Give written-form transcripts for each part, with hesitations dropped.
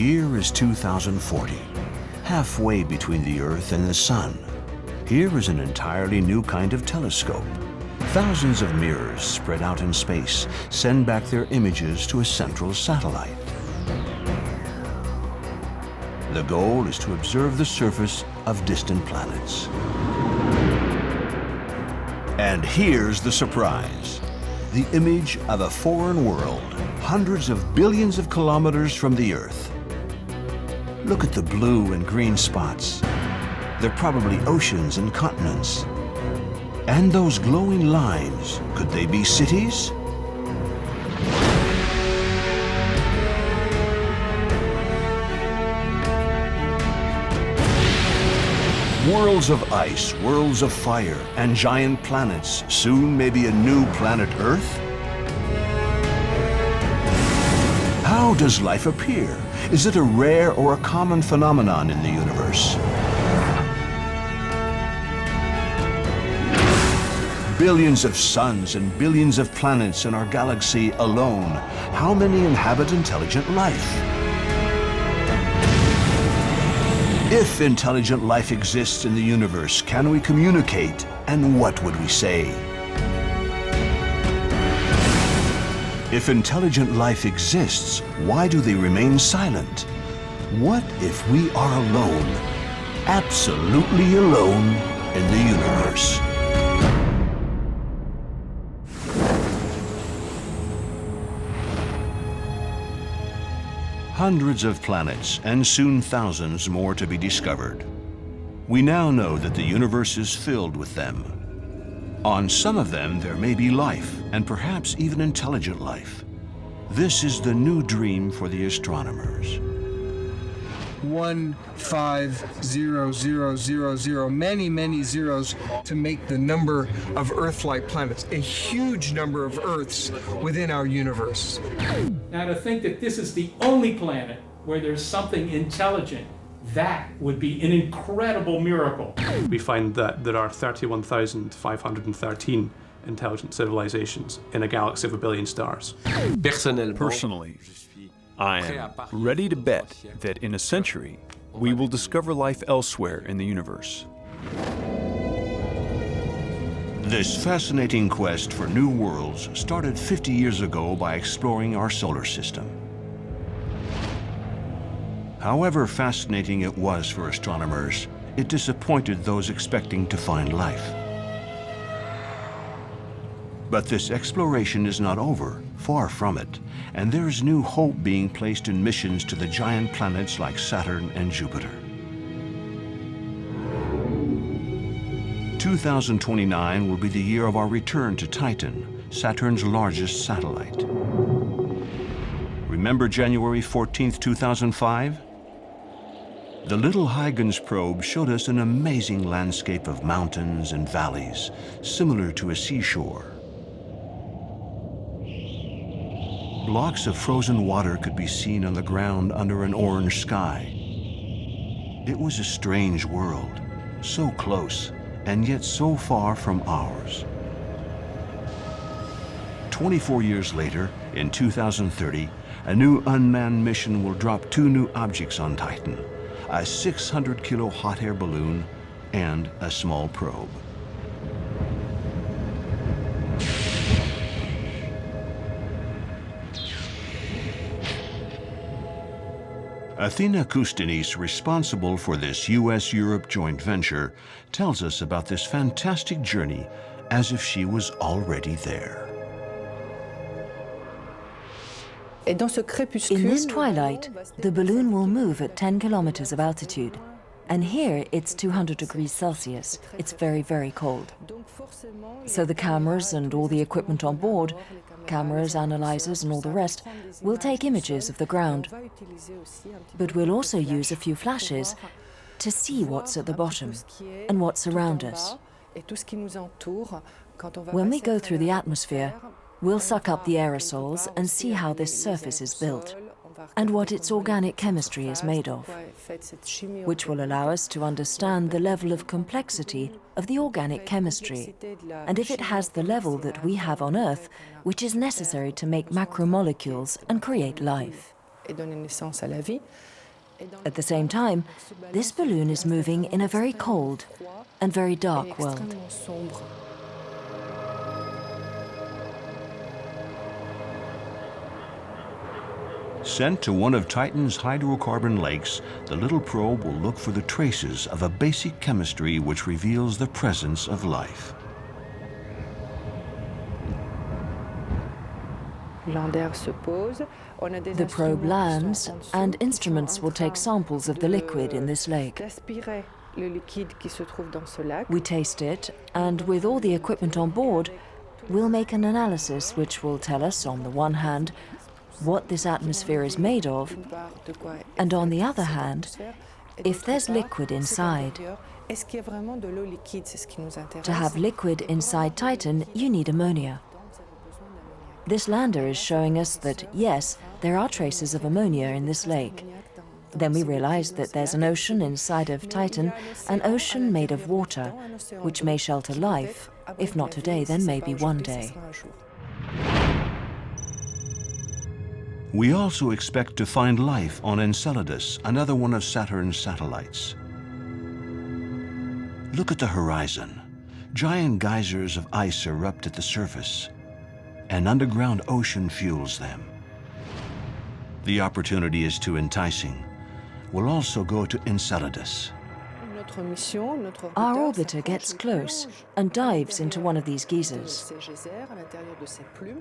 year is 2040, halfway between the Earth and the Sun. Here is an entirely new kind of telescope. Thousands of mirrors spread out in space send back their images to a central satellite. The goal is to observe the surface of distant planets. And here's the surprise. The image of a foreign world, hundreds of billions of kilometers from the Earth. Look at the blue and green spots. They're probably oceans and continents. And those glowing lines, could they be cities? Worlds of ice, worlds of fire, and giant planets, soon maybe a new planet Earth? How does life appear? Is it a rare or a common phenomenon in the universe? Billions of suns and billions of planets in our galaxy alone. How many inhabit intelligent life? If intelligent life exists in the universe, can we communicate? And what would we say? If intelligent life exists, why do they remain silent? What if we are alone, absolutely alone in the universe? Hundreds of planets, and soon thousands more to be discovered. We now know that the universe is filled with them. On some of them, there may be life, and perhaps even intelligent life. This is the new dream for the astronomers. 15000, many zeros to make the number of Earth-like planets, a huge number of Earths within our universe. Now, to think that this is the only planet where there's something intelligent, that would be an incredible miracle. We find that there are 31,513 intelligent civilizations in a galaxy of 1 billion stars. Personally, I am ready to bet that in a century, we will discover life elsewhere in the universe. This fascinating quest for new worlds started 50 years ago by exploring our solar system. However fascinating it was for astronomers, it disappointed those expecting to find life. But this exploration is not over, far from it, and there is new hope being placed in missions to the giant planets like Saturn and Jupiter. 2029 will be the year of our return to Titan, Saturn's largest satellite. Remember January 14th, 2005? The little Huygens probe showed us an amazing landscape of mountains and valleys, similar to a seashore. Blocks of frozen water could be seen on the ground under an orange sky. It was a strange world, so close, and yet so far from ours. 24 years later, in 2030, a new unmanned mission will drop 2 new objects on Titan, a 600-kilo hot air balloon and a small probe. Athena Kustanis, responsible for this US-Europe joint venture, tells us about this fantastic journey as if she was already there. In this twilight, the balloon will move at 10 kilometers of altitude. And here, it's 200 degrees Celsius. It's very, very cold. So the cameras and all the equipment on board, cameras, analyzers, and all the rest, will take images of the ground. But we'll also use a few flashes to see what's at the bottom and what's around us. When we go through the atmosphere, we'll suck up the aerosols and see how this surface is built and what its organic chemistry is made of, which will allow us to understand the level of complexity of the organic chemistry, and if it has the level that we have on Earth, which is necessary to make macromolecules and create life. At the same time, this balloon is moving in a very cold and very dark world. Sent to one of Titan's hydrocarbon lakes, the little probe will look for the traces of a basic chemistry which reveals the presence of life. The probe lands, and instruments will take samples of the liquid in this lake. We taste it, and with all the equipment on board, we'll make an analysis which will tell us, on the one hand, what this atmosphere is made of, and on the other hand, if there's liquid inside. To have liquid inside Titan, you need ammonia. This lander is showing us that, yes, there are traces of ammonia in this lake. Then we realize that there's an ocean inside of Titan, an ocean made of water, which may shelter life, if not today, then maybe one day. We also expect to find life on Enceladus, another one of Saturn's satellites. Look at the horizon. Giant geysers of ice erupt at the surface. An underground ocean fuels them. The opportunity is too enticing. We'll also go to Enceladus. Our orbiter gets close and dives into one of these geysers.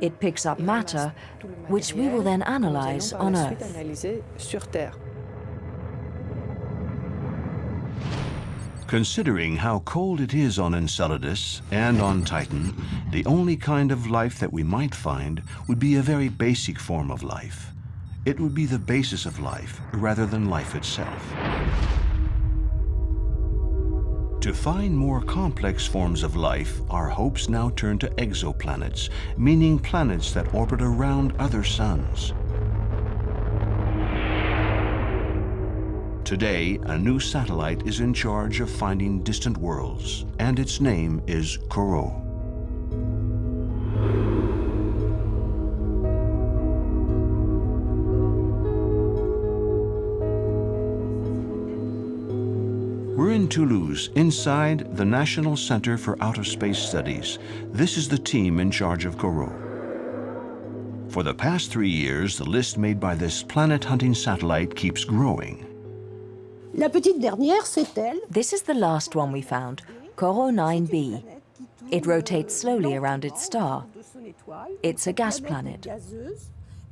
It picks up matter, which we will then analyze on Earth. Considering how cold it is on Enceladus and on Titan, the only kind of life that we might find would be a very basic form of life. It would be the basis of life rather than life itself. To find more complex forms of life, our hopes now turn to exoplanets, meaning planets that orbit around other suns. Today, a new satellite is in charge of finding distant worlds, and its name is Corot. We're in Toulouse, inside the National Center for Outer Space Studies. This is the team in charge of Corot. For the past 3 years, the list made by this planet-hunting satellite keeps growing. This is the last one we found, Corot 9b. It rotates slowly around its star. It's a gas planet.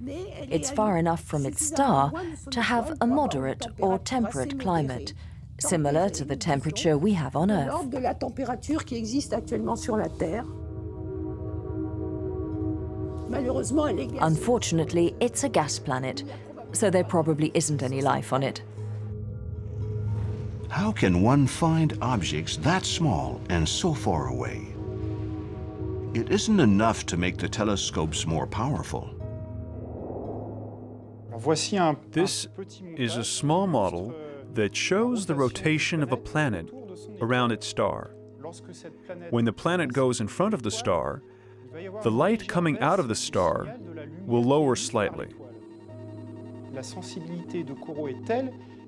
It's far enough from its star to have a moderate or temperate climate, similar to the temperature we have on Earth. Unfortunately, it's a gas planet, so there probably isn't any life on it. How can one find objects that small and so far away? It isn't enough to make the telescopes more powerful. This is a small model that shows the rotation of a planet around its star. When the planet goes in front of the star, the light coming out of the star will lower slightly.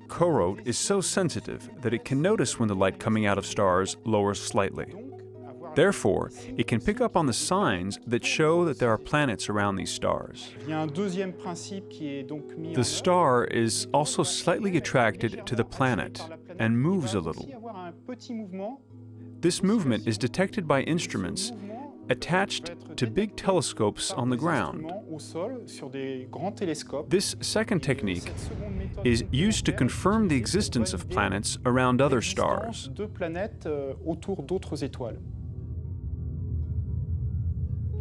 Corot is so sensitive that it can notice when the light coming out of stars lowers slightly. Therefore, it can pick up on the signs that show that there are planets around these stars. The star is also slightly attracted to the planet and moves a little. This movement is detected by instruments attached to big telescopes on the ground. This second technique is used to confirm the existence of planets around other stars.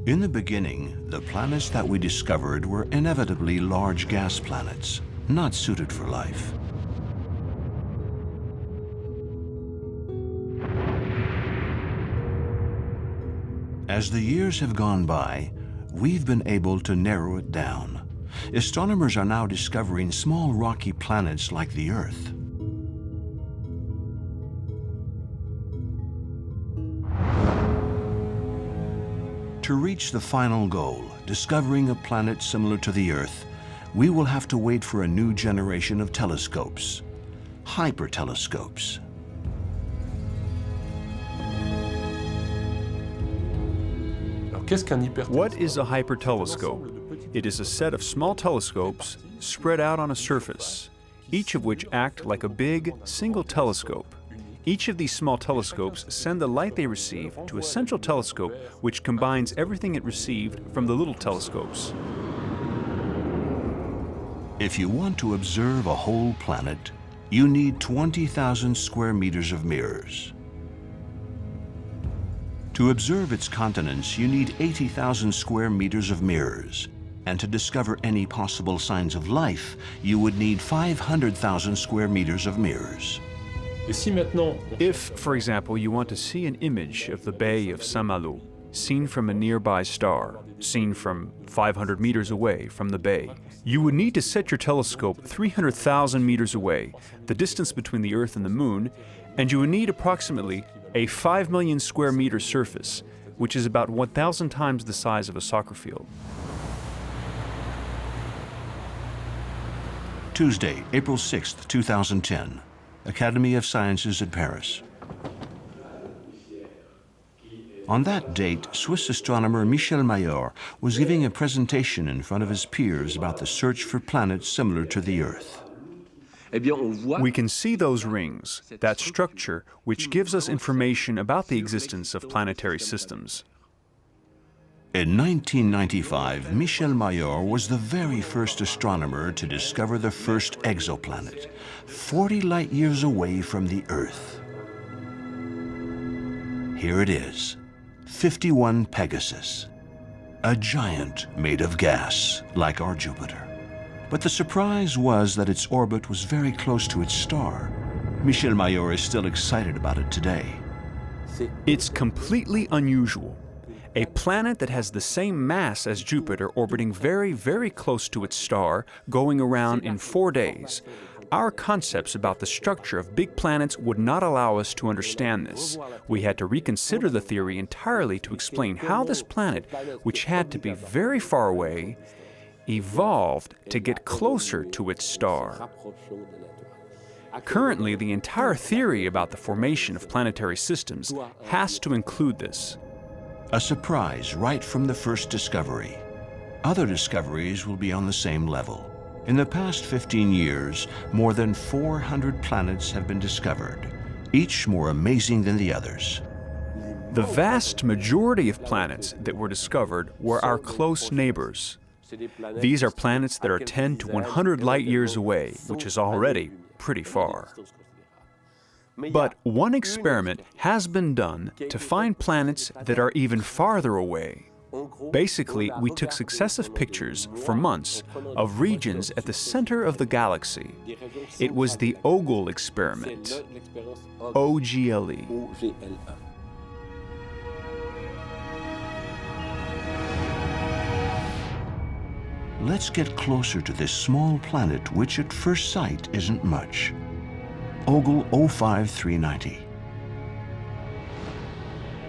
In the beginning, the planets that we discovered were inevitably large gas planets, not suited for life. As the years have gone by, we've been able to narrow it down. Astronomers are now discovering small rocky planets like the Earth. To reach the final goal, discovering a planet similar to the Earth, we will have to wait for a new generation of telescopes, hypertelescopes. What is a hypertelescope? It is a set of small telescopes spread out on a surface, each of which act like a big, single telescope. Each of these small telescopes send the light they receive to a central telescope which combines everything it received from the little telescopes. If you want to observe a whole planet, you need 20,000 square meters of mirrors. To observe its continents, you need 80,000 square meters of mirrors. And to discover any possible signs of life, you would need 500,000 square meters of mirrors. If, for example, you want to see an image of the Bay of Saint-Malo, seen from a nearby star, seen from 500 meters away from the bay, you would need to set your telescope 300,000 meters away, the distance between the Earth and the Moon, and you would need approximately a 5 million square meter surface, which is about 1,000 times the size of a soccer field. Tuesday, April 6, 2010, Academy of Sciences at Paris. On that date, Swiss astronomer Michel Mayor was giving a presentation in front of his peers about the search for planets similar to the Earth. We can see those rings, that structure which gives us information about the existence of planetary systems. In 1995, Michel Mayor was the very first astronomer to discover the first exoplanet, 40 light years away from the Earth. Here it is, 51 Pegasus, a giant made of gas, like our Jupiter. But the surprise was that its orbit was very close to its star. Michel Mayor is still excited about it today. It's completely unusual. A planet that has the same mass as Jupiter orbiting very, very close to its star, going around in 4 days. Our concepts about the structure of big planets would not allow us to understand this. We had to reconsider the theory entirely to explain how this planet, which had to be very far away, evolved to get closer to its star. Currently, the entire theory about the formation of planetary systems has to include this. A surprise right from the first discovery. Other discoveries will be on the same level. In the past 15 years, more than 400 planets have been discovered, each more amazing than the others. The vast majority of planets that were discovered were our close neighbors. These are planets that are 10 to 100 light years away, which is already pretty far. But one experiment has been done to find planets that are even farther away. Basically, we took successive pictures for months of regions at the center of the galaxy. It was the Ogle Experiment, OGLE. Let's get closer to this small planet, which at first sight isn't much. Ogle 05390.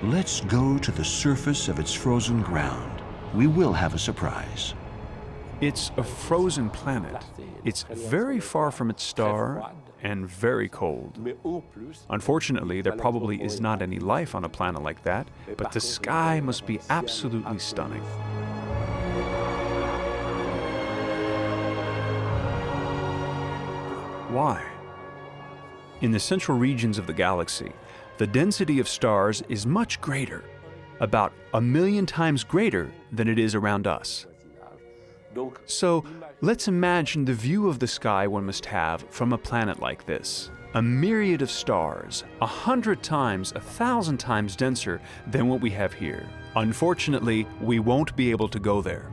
Let's go to the surface of its frozen ground. We will have a surprise. It's a frozen planet. It's very far from its star and very cold. Unfortunately, there probably is not any life on a planet like that, but the sky must be absolutely stunning. Why? In the central regions of the galaxy, the density of stars is much greater, about 1 million times greater than it is around us. So let's imagine the view of the sky one must have from a planet like this. A myriad of stars, 100 times, 1,000 times denser than what we have here. Unfortunately, we won't be able to go there.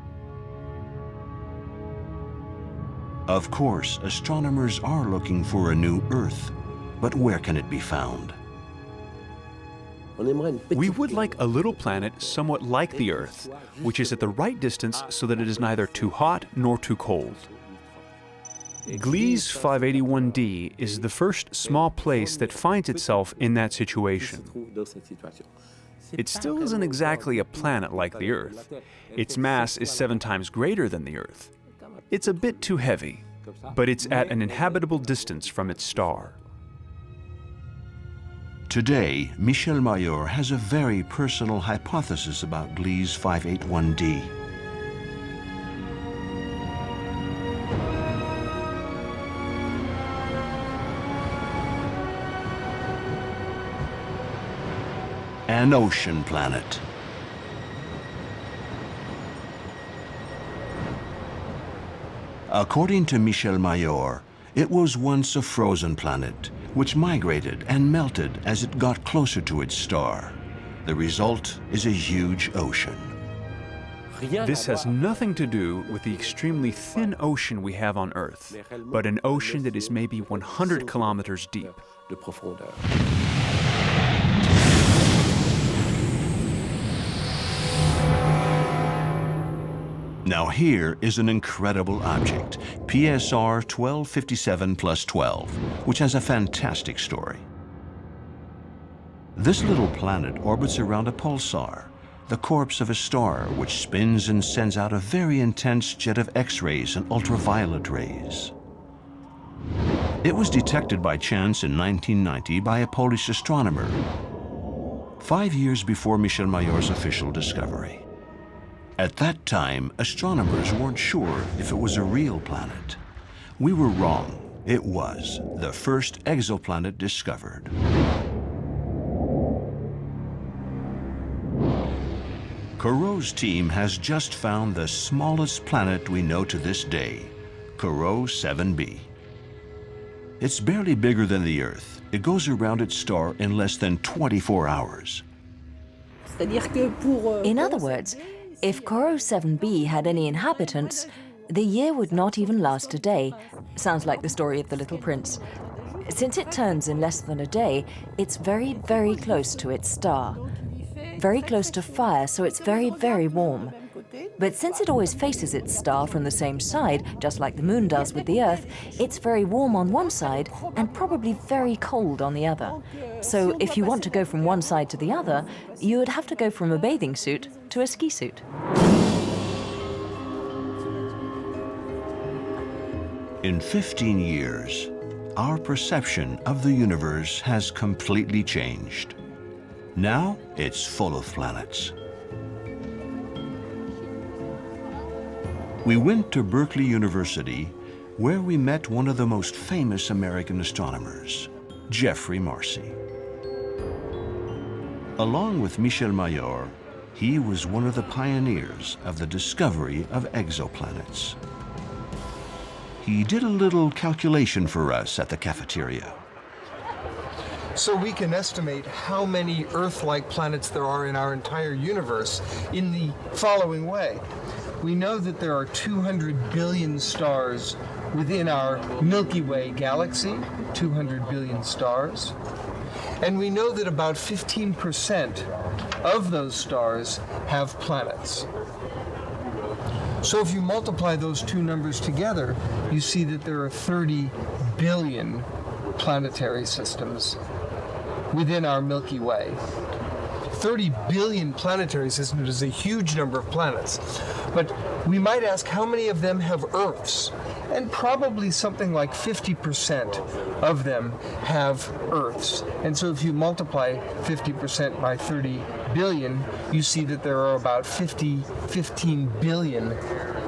Of course, astronomers are looking for a new Earth, but where can it be found? We would like a little planet somewhat like the Earth, which is at the right distance so that it is neither too hot nor too cold. Gliese 581d is the first small place that finds itself in that situation. It still isn't exactly a planet like the Earth. Its mass is 7 times greater than the Earth. It's a bit too heavy, but it's at an inhabitable distance from its star. Today, Michel Mayor has a very personal hypothesis about Gliese 581d. An ocean planet. According to Michel Mayor, it was once a frozen planet, which migrated and melted as it got closer to its star. The result is a huge ocean. This has nothing to do with the extremely thin ocean we have on Earth, but an ocean that is maybe 100 kilometers deep. Now here is an incredible object, PSR 1257 plus 12, which has a fantastic story. This little planet orbits around a pulsar, the corpse of a star which spins and sends out a very intense jet of X-rays and ultraviolet rays. It was detected by chance in 1990 by a Polish astronomer, 5 years before Michel Mayor's official discovery. At that time, astronomers weren't sure if it was a real planet. We were wrong. It was the first exoplanet discovered. Corot's team has just found the smallest planet we know to this day, Corot 7b. It's barely bigger than the Earth. It goes around its star in less than 24 hours. In other words, if Corot 7b had any inhabitants, the year would not even last a day. Sounds like the story of the Little Prince. Since it turns in less than a day, it's very, very close to its star. Very close to fire, so it's very, very warm. But since it always faces its star from the same side, just like the moon does with the Earth, it's very warm on one side and probably very cold on the other. So if you want to go from one side to the other, you would have to go from a bathing suit to a ski suit. In 15 years, our perception of the universe has completely changed. Now it's full of planets. We went to Berkeley University, where we met one of the most famous American astronomers, Jeffrey Marcy. Along with Michel Mayor, he was one of the pioneers of the discovery of exoplanets. He did a little calculation for us at the cafeteria. So we can estimate how many Earth-like planets there are in our entire universe in the following way. We know that there are 200 billion stars within our Milky Way galaxy, 200 billion stars. And we know that about 15% of those stars have planets. So if you multiply those two numbers together, you see that there are 30 billion planetary systems within our Milky Way. 30 billion planetary systems is a huge number of planets. But we might ask how many of them have Earths? And probably something like 50% of them have Earths. And so if you multiply 50% by 30 billion, you see that there are about 15 billion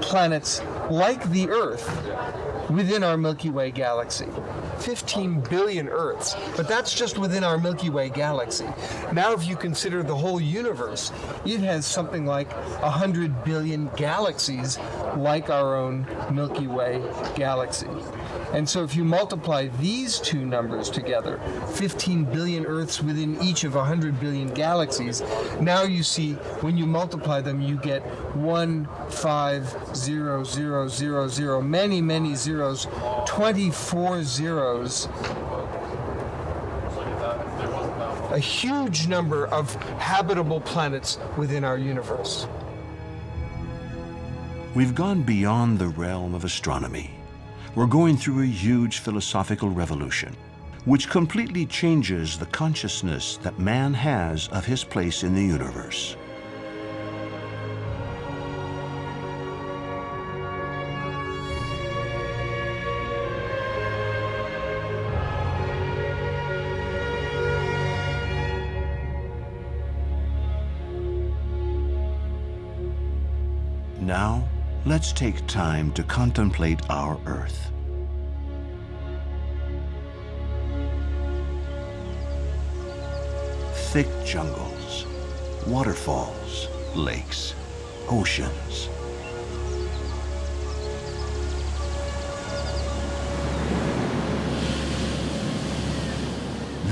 planets like the Earth within our Milky Way galaxy. 15 billion Earths, but that's just within our Milky Way galaxy. Now if you consider the whole universe, it has something like 100 billion galaxies like our own Milky Way galaxy. And so if you multiply these two numbers together, 15 billion Earths within each of 100 billion galaxies, now you see when you multiply them you get 1, 5, 0, 0, 0, 0, many, many zeros, 24 zeros. A huge number of habitable planets within our universe. We've gone beyond the realm of astronomy. We're going through a huge philosophical revolution, which completely changes the consciousness that man has of his place in the universe. Now, let's take time to contemplate our Earth. Thick jungles, waterfalls, lakes, oceans.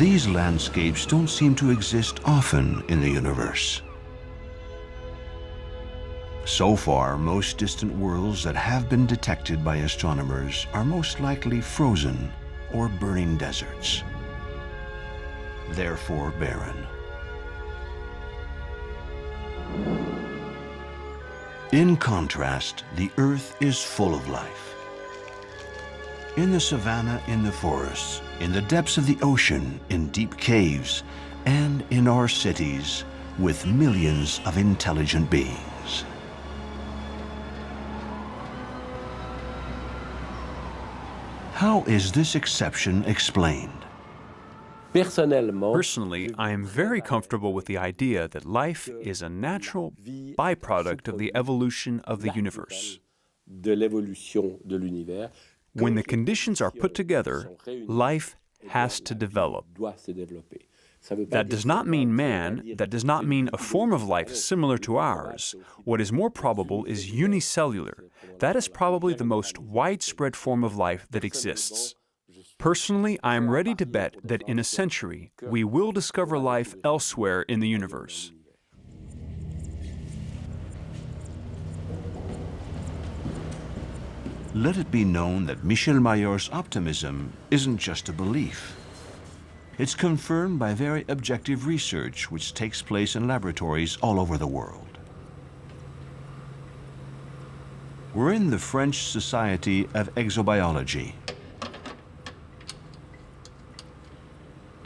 These landscapes don't seem to exist often in the universe. So far, most distant worlds that have been detected by astronomers are most likely frozen or burning deserts, therefore barren. In contrast, the Earth is full of life. In the savanna, in the forests, in the depths of the ocean, in deep caves, and in our cities with millions of intelligent beings. How is this exception explained? Personally, I am very comfortable with the idea that life is a natural byproduct of the evolution of the universe. When the conditions are put together, life has to develop. That does not mean man, that does not mean a form of life similar to ours. What is more probable is unicellular. That is probably the most widespread form of life that exists. Personally, I am ready to bet that in a century, we will discover life elsewhere in the universe. Let it be known that Michel Mayor's optimism isn't just a belief. It's confirmed by very objective research which takes place in laboratories all over the world. We're in the French Society of Exobiology.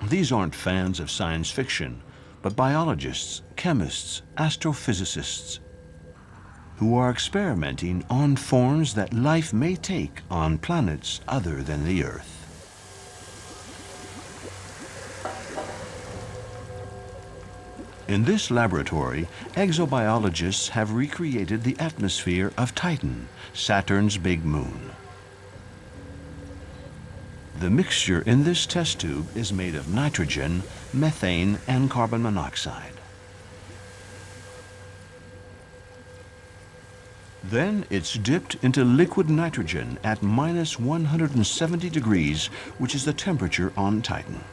These aren't fans of science fiction, but biologists, chemists, astrophysicists, who are experimenting on forms that life may take on planets other than the Earth. In this laboratory, exobiologists have recreated the atmosphere of Titan, Saturn's big moon. The mixture in this test tube is made of nitrogen, methane, and carbon monoxide. Then it's dipped into liquid nitrogen at minus 170 degrees, which is the temperature on Titan.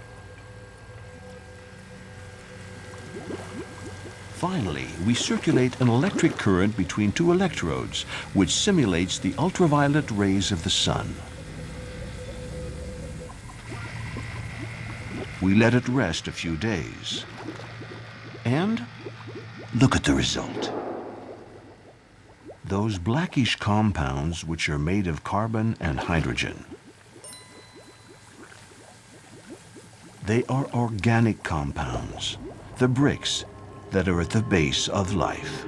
Finally, we circulate an electric current between two electrodes, which simulates the ultraviolet rays of the sun. We let it rest a few days. And look at the result. Those blackish compounds which are made of carbon and hydrogen. They are organic compounds, the bricks that are at the base of life.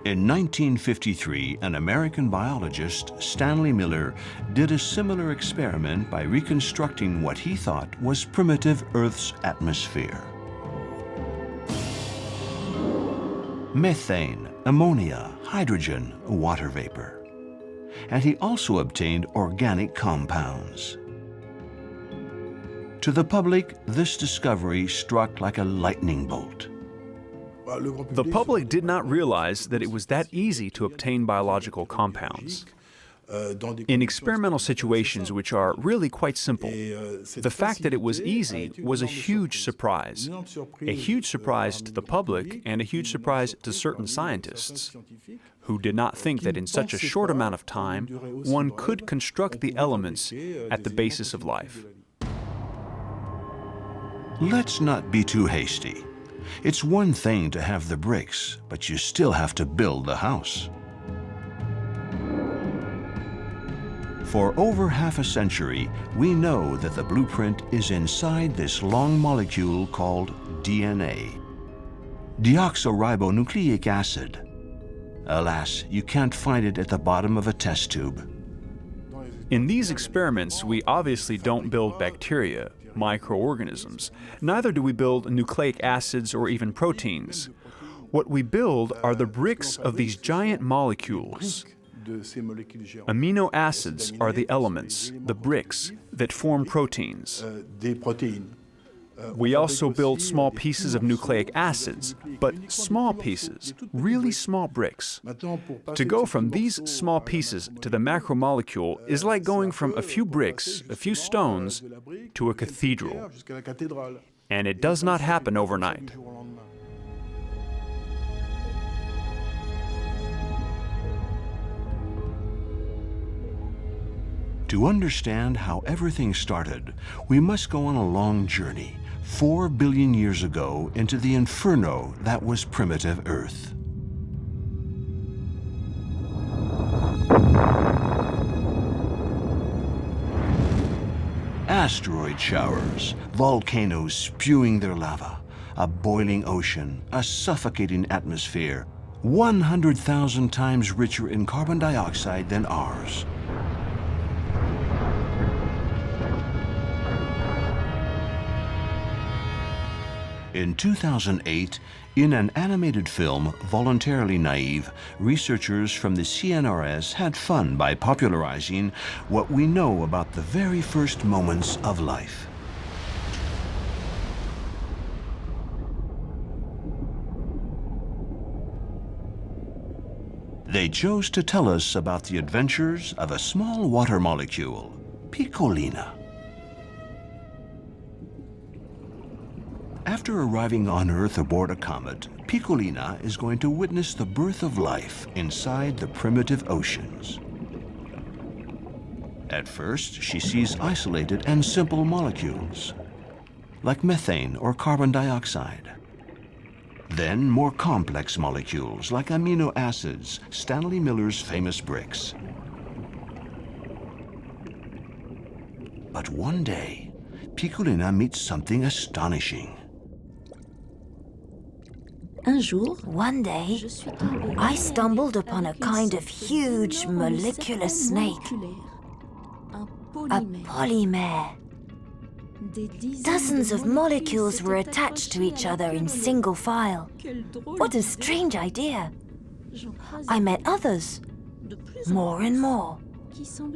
In 1953, an American biologist, Stanley Miller, did a similar experiment by reconstructing what he thought was primitive Earth's atmosphere. Methane, ammonia, hydrogen, water vapor. And he also obtained organic compounds. To the public, this discovery struck like a lightning bolt. The public did not realize that it was that easy to obtain biological compounds. In experimental situations which are really quite simple, the fact that it was easy was a huge surprise. A huge surprise to the public and a huge surprise to certain scientists, who did not think that in such a short amount of time, one could construct the elements at the basis of life. Let's not be too hasty. It's one thing to have the bricks, but you still have to build the house. For over half a century, we know that the blueprint is inside this long molecule called DNA, deoxyribonucleic acid. Alas, you can't find it at the bottom of a test tube. In these experiments, we obviously don't build bacteria, microorganisms. Neither do we build nucleic acids or even proteins. What we build are the bricks of these giant molecules. Amino acids are the elements, the bricks, that form proteins. We also build small pieces of nucleic acids, but small pieces, really small bricks. To go from these small pieces to the macromolecule is like going from a few bricks, a few stones, to a cathedral. And it does not happen overnight. To understand how everything started, we must go on a long journey, 4 billion years ago, into the inferno that was primitive Earth. Asteroid showers, volcanoes spewing their lava, a boiling ocean, a suffocating atmosphere, 100,000 times richer in carbon dioxide than ours. In 2008, in an animated film, Voluntarily Naive, researchers from the CNRS had fun by popularizing what we know about the very first moments of life. They chose to tell us about the adventures of a small water molecule, Piccolina. After arriving on Earth aboard a comet, Piccolina is going to witness the birth of life inside the primitive oceans. At first, she sees isolated and simple molecules, like methane or carbon dioxide. Then more complex molecules, like amino acids, Stanley Miller's famous bricks. But one day, Piccolina meets something astonishing. One day, I stumbled upon a kind of huge molecular snake, a polymere. Dozens of molecules were attached to each other in single file. What a strange idea! I met others, more and more,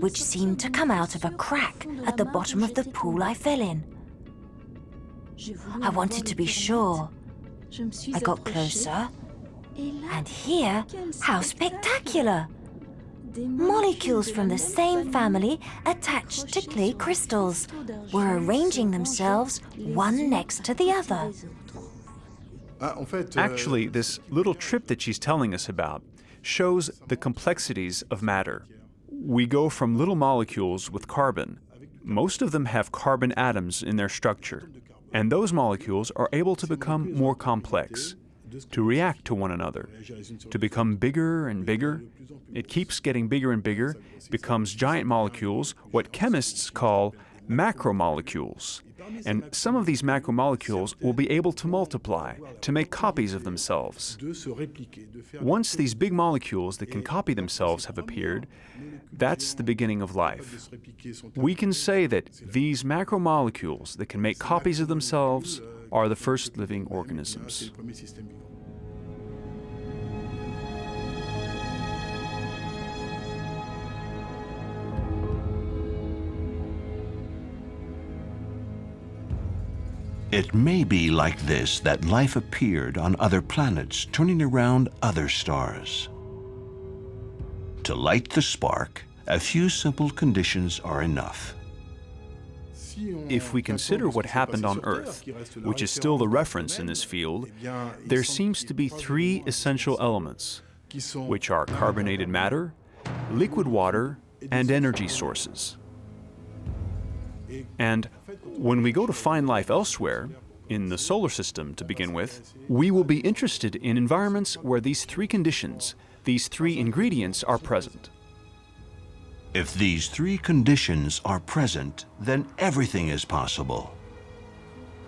which seemed to come out of a crack at the bottom of the pool I fell in. I wanted to be sure. I got closer, and here, how spectacular! Molecules from the same family attached to clay crystals were arranging themselves one next to the other. Actually, this little trip that she's telling us about shows the complexities of matter. We go from little molecules with carbon. Most of them have carbon atoms in their structure. And those molecules are able to become more complex, to react to one another, to become bigger and bigger. It keeps getting bigger and bigger, becomes giant molecules, what chemists call macromolecules. And some of these macromolecules will be able to multiply, to make copies of themselves. Once these big molecules that can copy themselves have appeared, that's the beginning of life. We can say that these macromolecules that can make copies of themselves are the first living organisms. It may be like this that life appeared on other planets, turning around other stars. To light the spark, a few simple conditions are enough. If we consider what happened on Earth, which is still the reference in this field, there seems to be 3 essential elements, which are carbonated matter, liquid water, and energy sources. And when we go to find life elsewhere, in the solar system to begin with, we will be interested in environments where these 3 conditions, these 3 ingredients are present. If these 3 conditions are present, then everything is possible.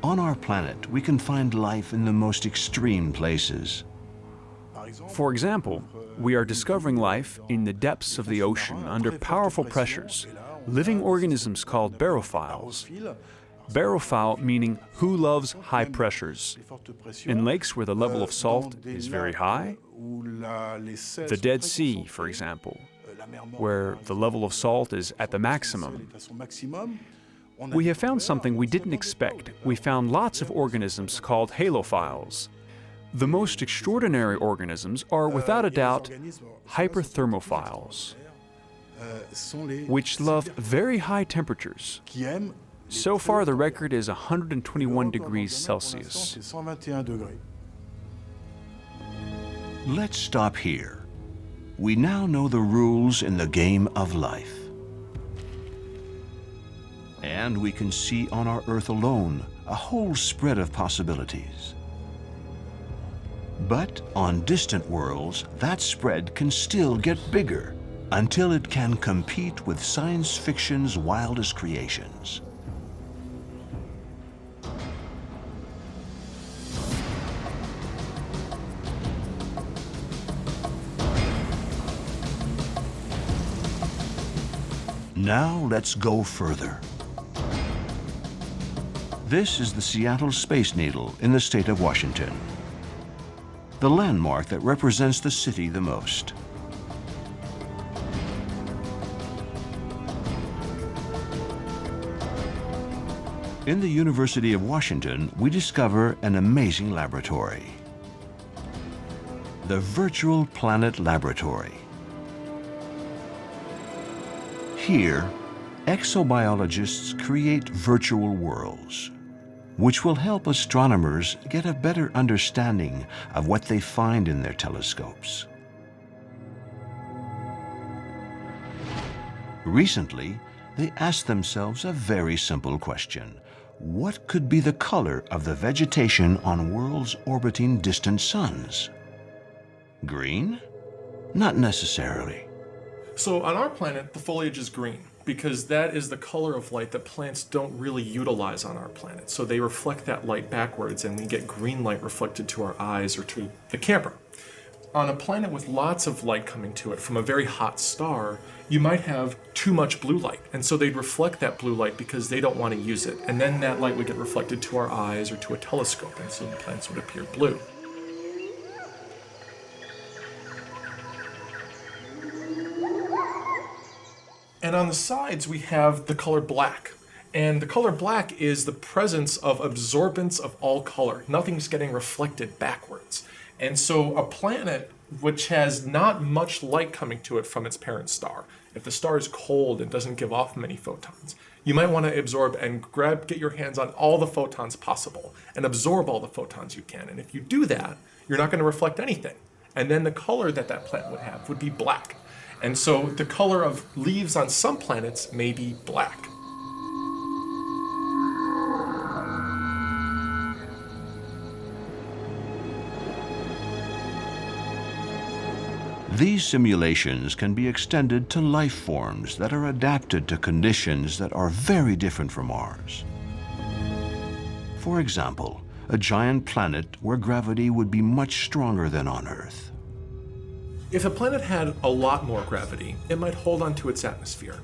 On our planet, we can find life in the most extreme places. For example, we are discovering life in the depths of the ocean under powerful pressures, living organisms called barophiles. Barophile meaning who loves high pressures. In lakes where the level of salt is very high, the Dead Sea, for example, where the level of salt is at the maximum, we have found something we didn't expect. We found lots of organisms called halophiles. The most extraordinary organisms are, without a doubt, hyperthermophiles, which love very high temperatures. So far, the record is 121 degrees Celsius. Let's stop here. We now know the rules in the game of life. And we can see on our Earth alone a whole spread of possibilities. But on distant worlds, that spread can still get bigger until it can compete with science fiction's wildest creations. Now let's go further. This is the Seattle Space Needle in the state of Washington, the landmark that represents the city the most. In the University of Washington, we discover an amazing laboratory, the Virtual Planet Laboratory. Here, exobiologists create virtual worlds, which will help astronomers get a better understanding of what they find in their telescopes. Recently, they asked themselves a very simple question. What could be the color of the vegetation on worlds orbiting distant suns? Green? Not necessarily. So on our planet, the foliage is green because that is the color of light that plants don't really utilize on our planet. So they reflect that light backwards and we get green light reflected to our eyes or to the camera. On a planet with lots of light coming to it from a very hot star, you might have too much blue light. And so they'd reflect that blue light because they don't want to use it. And then that light would get reflected to our eyes or to a telescope. And so the planets would appear blue. And on the sides, we have the color black. And the color black is the presence of absorbance of all color. Nothing's getting reflected backwards. And so a planet which has not much light coming to it from its parent star, if the star is cold and doesn't give off many photons, you might want to absorb and get your hands on all the photons possible and absorb all the photons you can. And if you do that, you're not going to reflect anything. And then the color that that planet would have would be black. And so the color of leaves on some planets may be black. These simulations can be extended to life forms that are adapted to conditions that are very different from ours. For example, a giant planet where gravity would be much stronger than on Earth. If a planet had a lot more gravity, it might hold onto its atmosphere.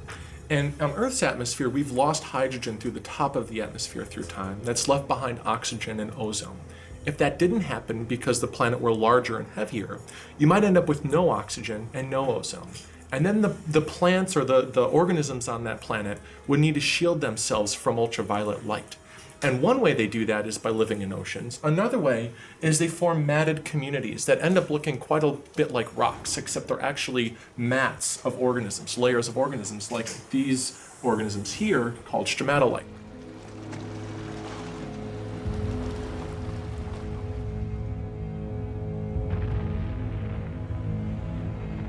And on Earth's atmosphere, we've lost hydrogen through the top of the atmosphere through time. That's left behind oxygen and ozone. If that didn't happen because the planet were larger and heavier, you might end up with no oxygen and no ozone. And then the plants or the organisms on that planet would need to shield themselves from ultraviolet light. And one way they do that is by living in oceans. Another way is they form matted communities that end up looking quite a bit like rocks, except they're actually mats of organisms, layers of organisms, like these organisms here called stromatolite.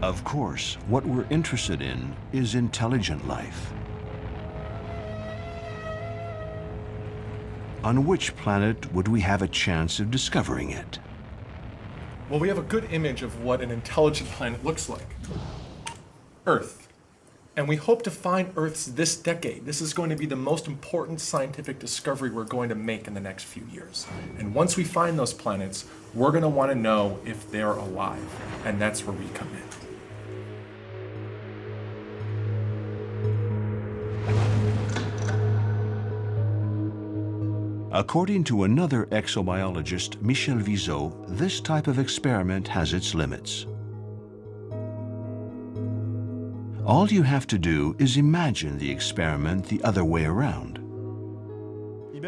Of course, what we're interested in is intelligent life. On which planet would we have a chance of discovering it? Well, we have a good image of what an intelligent planet looks like. Earth. And we hope to find Earths this decade. This is going to be the most important scientific discovery we're going to make in the next few years. And once we find those planets, we're going to want to know if they're alive. And that's where we come in. According to another exobiologist, Michel Vizot, this type of experiment has its limits. All you have to do is imagine the experiment the other way around.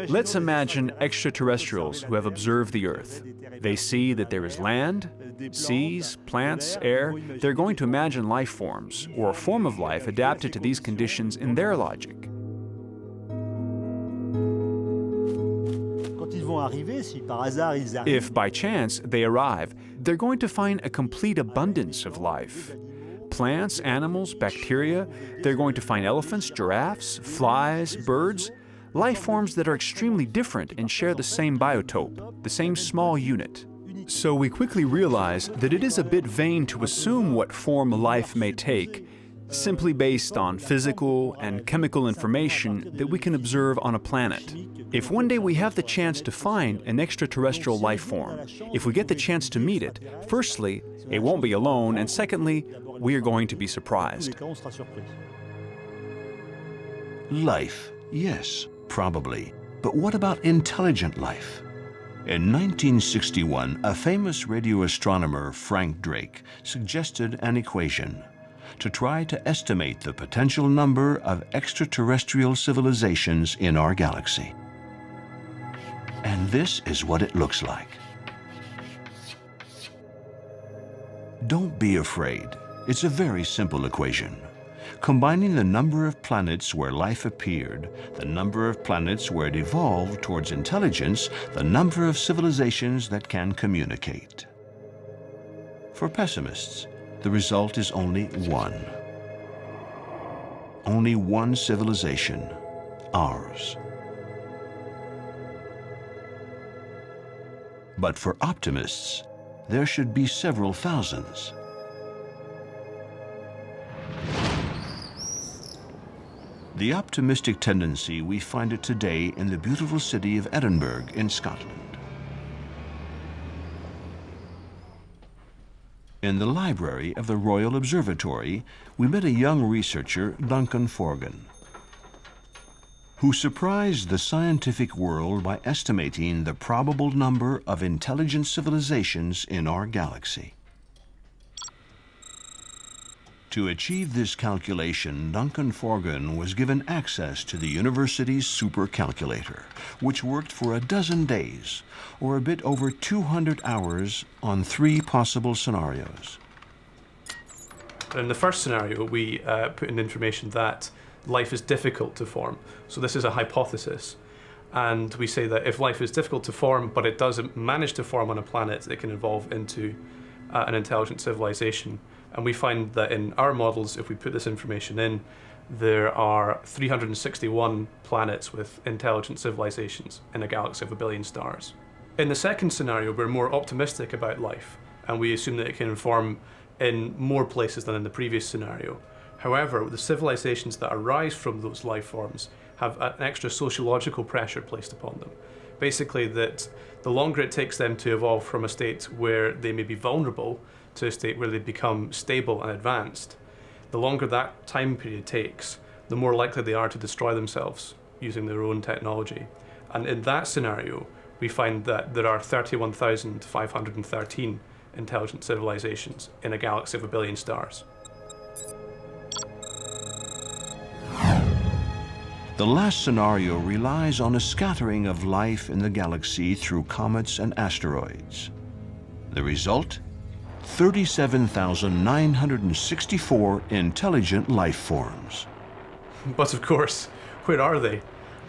Let's imagine extraterrestrials who have observed the Earth. They see that there is land, seas, plants, air. They're going to imagine life forms, or a form of life adapted to these conditions in their logic. If by chance they arrive, they're going to find a complete abundance of life. Plants, animals, bacteria. They're going to find elephants, giraffes, flies, birds. Life forms that are extremely different and share the same biotope, the same small unit. So we quickly realize that it is a bit vain to assume what form life may take, simply based on physical and chemical information that we can observe on a planet. If one day we have the chance to find an extraterrestrial life form, if we get the chance to meet it, firstly, it won't be alone, and secondly, we are going to be surprised. Life, yes, probably. But what about intelligent life? In 1961, a famous radio astronomer, Frank Drake, suggested an equation to try to estimate the potential number of extraterrestrial civilizations in our galaxy. And this is what it looks like. Don't be afraid. It's a very simple equation. Combining the number of planets where life appeared, the number of planets where it evolved towards intelligence, the number of civilizations that can communicate. For pessimists, the result is only one. Only one civilization, ours. But for optimists, there should be several thousands. The optimistic tendency, we find it today in the beautiful city of Edinburgh in Scotland. In the library of the Royal Observatory, we met a young researcher, Duncan Forgan, who surprised the scientific world by estimating the probable number of intelligent civilizations in our galaxy. To achieve this calculation, Duncan Forgan was given access to the university's supercalculator, which worked for a dozen days, or a bit over 200 hours, on 3 possible scenarios. In the first scenario, we put in information that life is difficult to form. So this is a hypothesis. And we say that if life is difficult to form, but it doesn't manage to form on a planet, it can evolve into an intelligent civilization. And we find that in our models, if we put this information in, there are 361 planets with intelligent civilizations in a galaxy of 1 billion stars. In the second scenario, we're more optimistic about life, and we assume that it can form in more places than in the previous scenario. However, the civilizations that arise from those life forms have an extra sociological pressure placed upon them. Basically, that the longer it takes them to evolve from a state where they may be vulnerable to a state where they become stable and advanced, the longer that time period takes, the more likely they are to destroy themselves using their own technology. And in that scenario, we find that there are 31,513 intelligent civilizations in a galaxy of 1 billion stars. The last scenario relies on a scattering of life in the galaxy through comets and asteroids. The result? 37,964 intelligent life forms. But of course, where are they?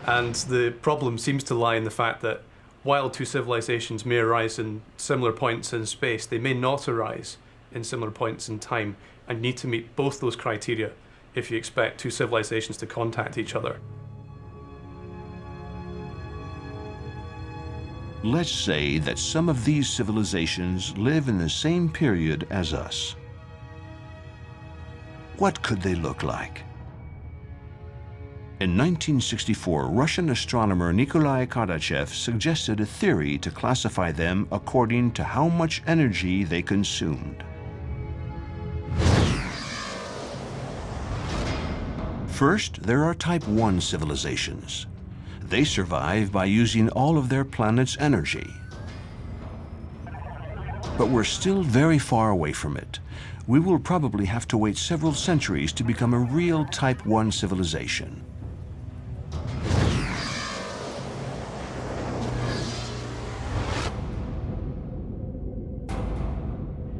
And the problem seems to lie in the fact that while 2 civilizations may arise in similar points in space, they may not arise in similar points in time, and you need to meet both those criteria if you expect 2 civilizations to contact each other. Let's say that some of these civilizations live in the same period as us. What could they look like? In 1964, Russian astronomer Nikolai Kardachev suggested a theory to classify them according to how much energy they consumed. First, there are Type 1 civilizations. They survive by using all of their planet's energy. But we're still very far away from it. We will probably have to wait several centuries to become a real Type 1 civilization.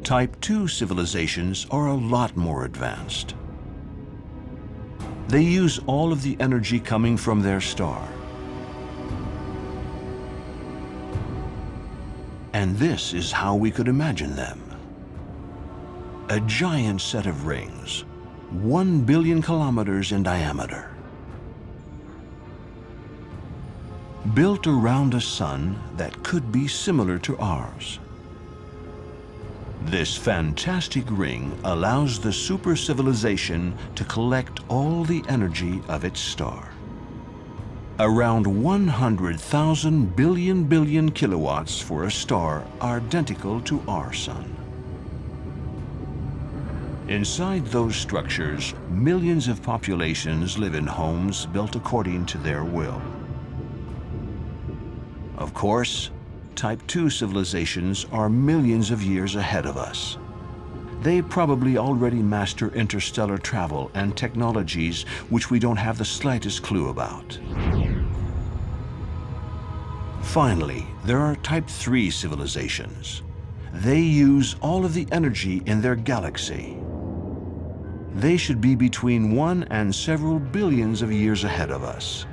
Type 2 civilizations are a lot more advanced. They use all of the energy coming from their star. And this is how we could imagine them. A giant set of rings, 1 billion kilometers in diameter, built around a sun that could be similar to ours. This fantastic ring allows the super civilization to collect all the energy of its star. Around 100,000 billion kilowatts for a star identical to our sun. Inside those structures, millions of populations live in homes built according to their will. Of course, Type 2 civilizations are millions of years ahead of us. They probably already master interstellar travel and technologies which we don't have the slightest clue about. Finally, there are Type 3 civilizations. They use all of the energy in their galaxy. They should be between 1 and several billions of years ahead of us.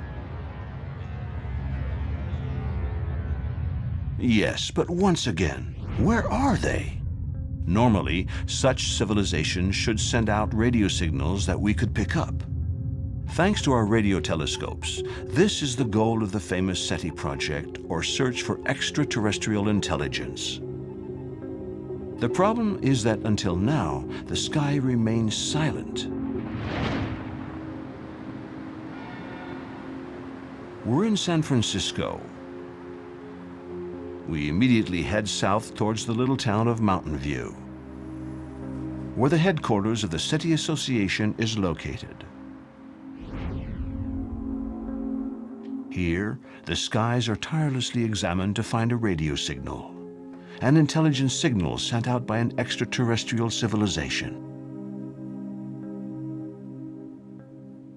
Yes, but once again, where are they? Normally, such civilizations should send out radio signals that we could pick up. Thanks to our radio telescopes, this is the goal of the famous SETI project, or Search for Extraterrestrial Intelligence. The problem is that until now, the sky remains silent. We're in San Francisco. We immediately head south towards the little town of Mountain View, where the headquarters of the SETI Association is located. Here, the skies are tirelessly examined to find a radio signal, an intelligent signal sent out by an extraterrestrial civilization.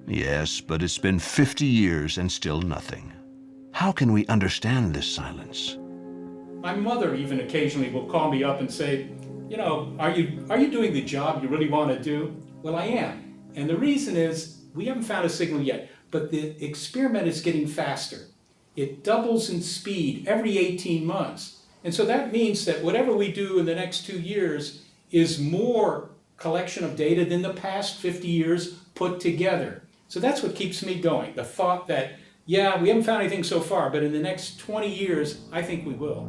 Yes, but it's been 50 years and still nothing. How can we understand this silence? My mother even occasionally will call me up and say, you know, are you doing the job you really want to do? Well, I am. And the reason is we haven't found a signal yet, but the experiment is getting faster. It doubles in speed every 18 months. And so that means that whatever we do in the next 2 years is more collection of data than the past 50 years put together. So that's what keeps me going. The thought that, yeah, we haven't found anything so far, but in the next 20 years, I think we will.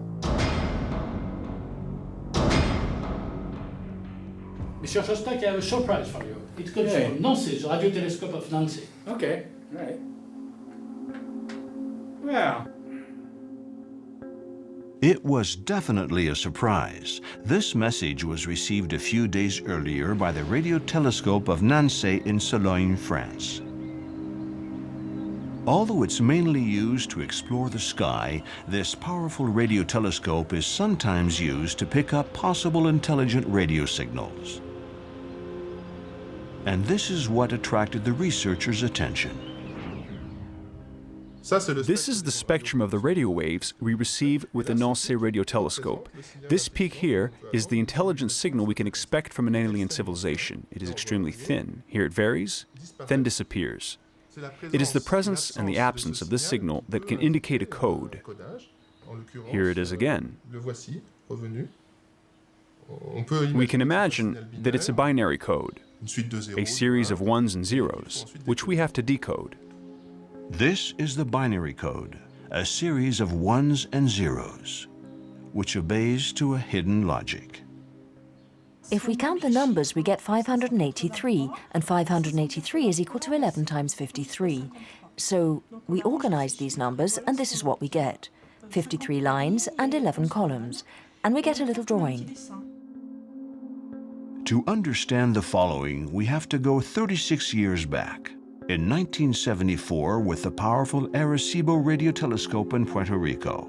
Mr. Shostak, I have a surprise for you. It comes from Nancy, the radio telescope of Nancy. Okay, all right. Well. It was definitely a surprise. This message was received a few days earlier by the radio telescope of Nancy in Sologne, France. Although it's mainly used to explore the sky, this powerful radio telescope is sometimes used to pick up possible intelligent radio signals. And this is what attracted the researchers' attention. This is the spectrum of the radio waves we receive with the Nancy radio telescope. This peak here is the intelligent signal we can expect from an alien civilization. It is extremely thin. Here it varies, then disappears. It is the presence and the absence of this signal that can indicate a code. Here it is again. We can imagine that it's a binary code, a series of ones and zeros, which we have to decode. This is the binary code, a series of ones and zeros, which obeys to a hidden logic. If we count the numbers, we get 583, and 583 is equal to 11 times 53. So we organize these numbers, and this is what we get. 53 lines and 11 columns. And we get a little drawing. To understand the following, we have to go 36 years back. In 1974, with the powerful Arecibo radio telescope in Puerto Rico,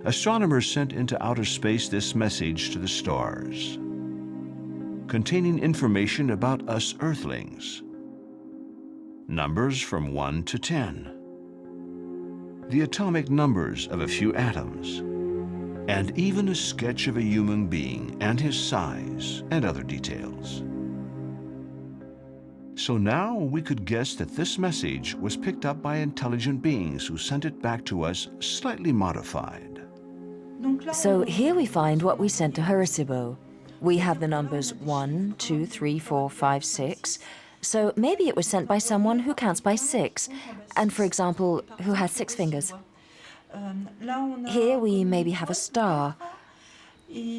astronomers sent into outer space this message to the stars, containing information about us Earthlings. Numbers from 1 to 10, the atomic numbers of a few atoms, and even a sketch of a human being and his size and other details. So now we could guess that this message was picked up by intelligent beings who sent it back to us slightly modified. So here we find what we sent to Arecibo. We have the numbers 1, 2, 3, 4, 5, 6. So maybe it was sent by someone who counts by 6, and for example, who has 6 fingers. Here we maybe have a star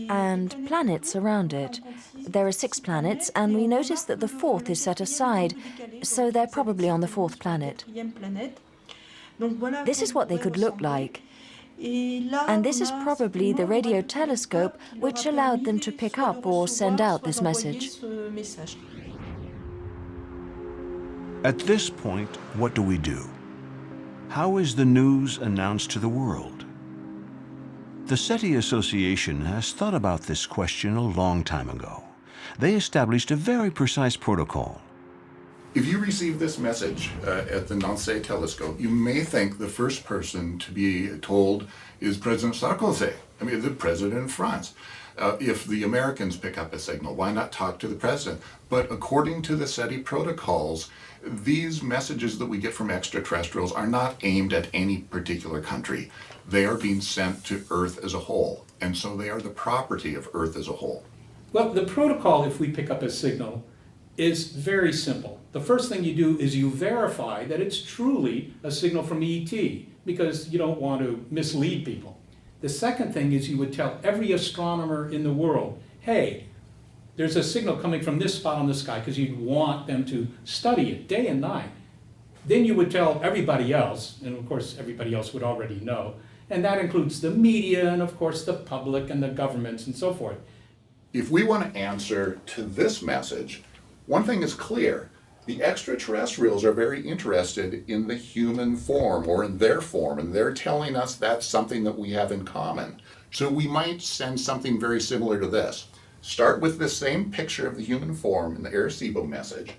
and planets around it. There are 6 planets, and we notice that the 4th is set aside, so they're probably on the 4th planet. This is what they could look like. And this is probably the radio telescope which allowed them to pick up or send out this message. At this point, what do we do? How is the news announced to the world? The SETI Association has thought about this question a long time ago. They established a very precise protocol. If you receive this message at the Nancy telescope, you may think the first person to be told is President Sarkozy, the president of France. If the Americans pick up a signal, why not talk to the president? But according to the SETI protocols, these messages that we get from extraterrestrials are not aimed at any particular country. They are being sent to Earth as a whole, and so they are the property of Earth as a whole. Well, the protocol, if we pick up a signal, is very simple. The first thing you do is you verify that it's truly a signal from ET, because you don't want to mislead people. The second thing is you would tell every astronomer in the world, hey, there's a signal coming from this spot on the sky, because you'd want them to study it day and night. Then you would tell everybody else, and of course everybody else would already know, and that includes the media and of course the public and the governments and so forth. If we want to answer to this message, one thing is clear. The extraterrestrials are very interested in the human form, or in their form, and they're telling us that's something that we have in common. So we might send something very similar to this. Start with the same picture of the human form in the Arecibo message,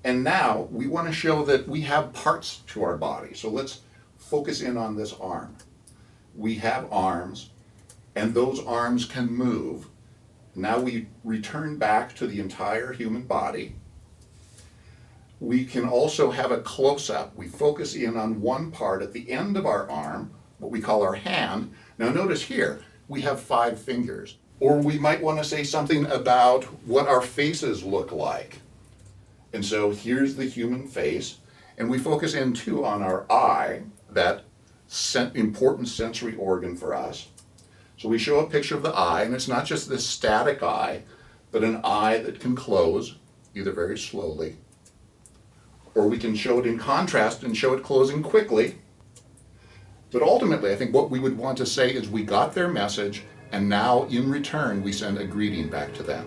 and now we want to show that we have parts to our body. So let's focus in on this arm. We have arms, and those arms can move. Now we return back to the entire human body. We can also have a close-up. We focus in on one part at the end of our arm, what we call our hand. Now notice here, we have 5 fingers. Or we might want to say something about what our faces look like. And so here's the human face, and we focus in too on our eye, that important sensory organ for us. So we show a picture of the eye, and it's not just this static eye, but an eye that can close, either very slowly, or we can show it in contrast and show it closing quickly. But ultimately, I think what we would want to say is we got their message, and now in return we send a greeting back to them.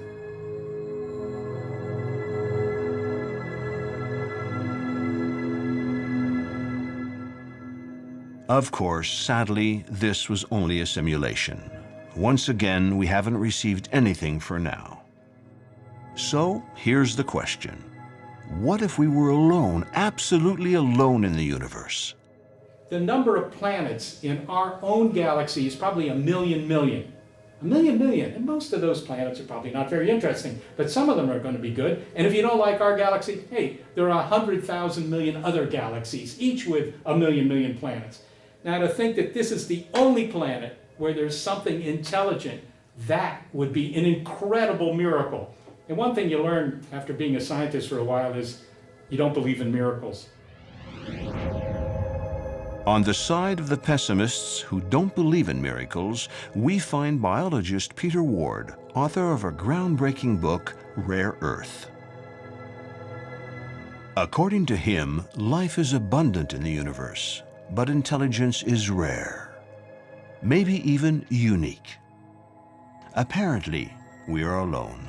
Of course, sadly, this was only a simulation. Once again, we haven't received anything for now. So here's the question. What if we were alone, absolutely alone in the universe? The number of planets in our own galaxy is probably a million million. A million million. And most of those planets are probably not very interesting, but some of them are going to be good. And if you don't like our galaxy, hey, there are 100,000 million other galaxies, each with a million million planets. Now, to think that this is the only planet where there's something intelligent, that would be an incredible miracle. And one thing you learn after being a scientist for a while is you don't believe in miracles. On the side of the pessimists who don't believe in miracles, we find biologist Peter Ward, author of a groundbreaking book, Rare Earth. According to him, life is abundant in the universe, but intelligence is rare, maybe even unique. Apparently, we are alone,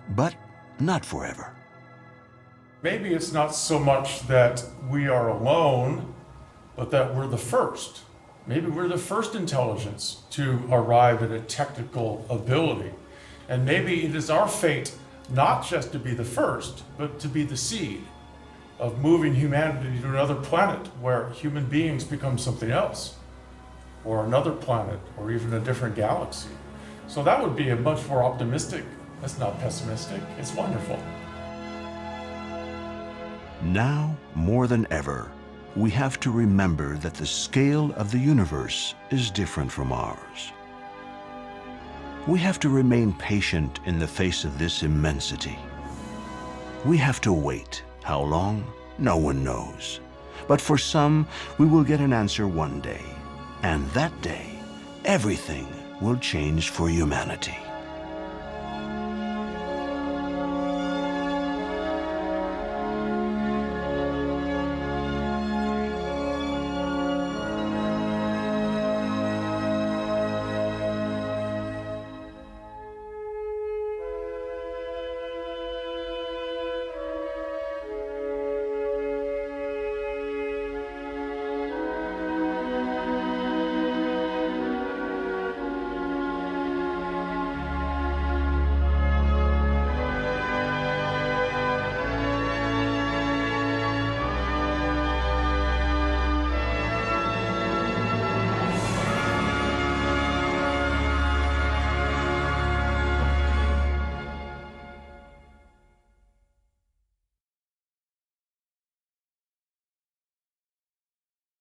but not forever. Maybe it's not so much that we are alone, but that we're the first. Maybe we're the first intelligence to arrive at a technical ability. And maybe it is our fate not just to be the first, but to be the seed of moving humanity to another planet where human beings become something else, or another planet, or even a different galaxy. So that would be a much more optimistic, that's not pessimistic, it's wonderful. Now, more than ever, we have to remember that the scale of the universe is different from ours. We have to remain patient in the face of this immensity. We have to wait. How long? No one knows. But for some, we will get an answer one day. And that day, everything will change for humanity.